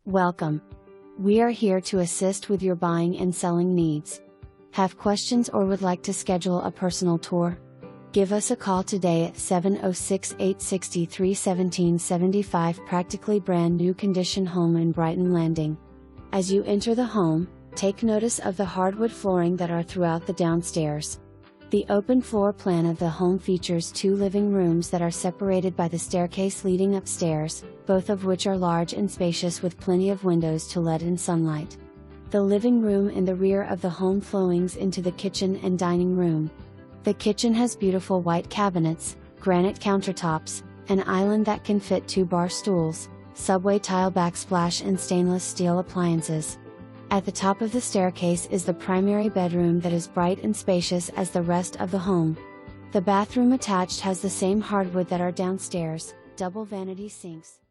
Welcome. We are here to assist with your buying and selling needs. Have questions or would like to schedule a personal tour? Give us a call today at 706-863-1775. Practically brand new condition home in Brighton Landing. As you enter the home, take notice of the hardwood flooring that are throughout the downstairs. The open floor plan of the home features 2 living rooms that are separated by the staircase leading upstairs, both of which are large and spacious with plenty of windows to let in sunlight. The living room in the rear of the home flowings into the kitchen and dining room. The kitchen has beautiful white cabinets, granite countertops, an island that can fit 2 bar stools, subway tile backsplash and stainless steel appliances. At the top of the staircase is the primary bedroom that is bright and spacious as the rest of the home. The bathroom attached has the same hardwood that are downstairs, double vanity sinks.